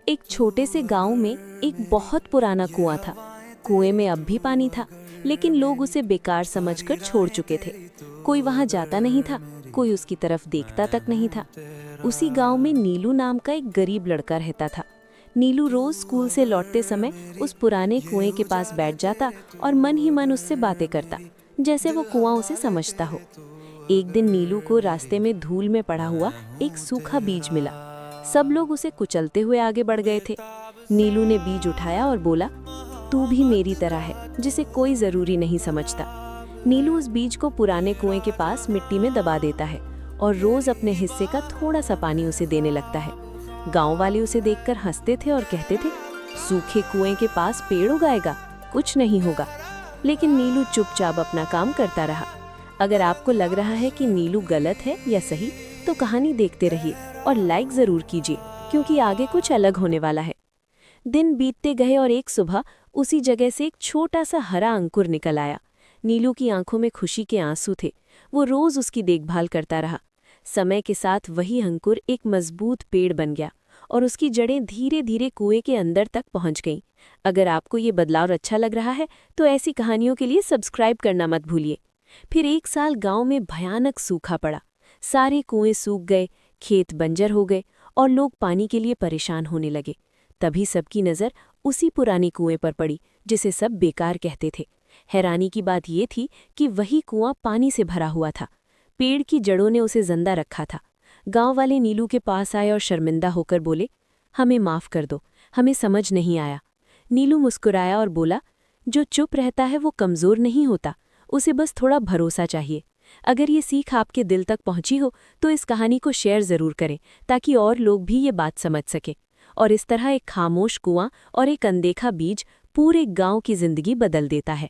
एक छोटे से गांव में एक बहुत पुराना कुआं था। कुएं में अब भी पानी था, लेकिन लोग उसे बेकार समझकर छोड़ चुके थे। कोई वहां जाता नहीं था, कोई उसकी तरफ देखता तक नहीं था। उसी गांव में नीलू नाम का एक गरीब लड़का रहता था। नीलू रोज स्कूल से लौटते समय उस पुराने कुएं के पास बैठ जाता और मन ही मन उससे बातें करता, जैसे वो कुआं उसे समझता हो। एक दिन नीलू को रास्ते में धूल में पड़ा हुआ एक सूखा बीज मिला। सब लोग उसे कुचलते हुए आगे बढ़ गए थे। नीलू ने बीज उठाया और बोला, तू भी मेरी तरह है, जिसे कोई जरूरी नहीं समझता। नीलू उस बीज को पुराने कुएं के पास मिट्टी में दबा देता है और रोज अपने हिस्से का थोड़ा सा पानी उसे देने लगता है। गांव वाले उसे देखकर हंसते थे और कहते थे, सूखे कुएं के पास पेड़ उगाएगा, कुछ नहीं होगा। लेकिन नीलू चुपचाप अपना काम करता रहा। अगर आपको लग रहा है कि नीलू गलत है या सही, तो कहानी देखते रहिए और लाइक जरूर कीजिए, क्योंकि आगे कुछ अलग होने वाला है। दिन बीतते गए और एक सुबह उसी जगह से एक छोटा सा हरा अंकुर निकल आया। नीलू की आंखों में खुशी के आंसू थे। वो रोज उसकी देखभाल करता रहा। समय के साथ वही अंकुर एक मजबूत पेड़ बन गया और उसकी जड़ें धीरे धीरे कुएं के अंदर तक पहुंच गईं। अगर आपको ये बदलाव अच्छा लग रहा है, तो ऐसी कहानियों के लिए सब्सक्राइब करना मत भूलिए। फिर एक साल गांव में भयानक सूखा पड़ा। सारे कुएं सूख गए, खेत बंजर हो गए और लोग पानी के लिए परेशान होने लगे। तभी सबकी नज़र उसी पुरानी कुएं पर पड़ी, जिसे सब बेकार कहते थे। हैरानी की बात ये थी कि वही कुआं पानी से भरा हुआ था। पेड़ की जड़ों ने उसे जिंदा रखा था। गांव वाले नीलू के पास आए और शर्मिंदा होकर बोले, हमें माफ़ कर दो, हमें समझ नहीं आया। नीलू मुस्कुराया और बोला, जो चुप रहता है वो कमज़ोर नहीं होता, उसे बस थोड़ा भरोसा चाहिए। अगर ये सीख आपके दिल तक पहुंची हो, तो इस कहानी को शेयर ज़रूर करें, ताकि और लोग भी ये बात समझ सकें। और इस तरह एक खामोश कुआं और एक अनदेखा बीज पूरे गांव की जिंदगी बदल देता है।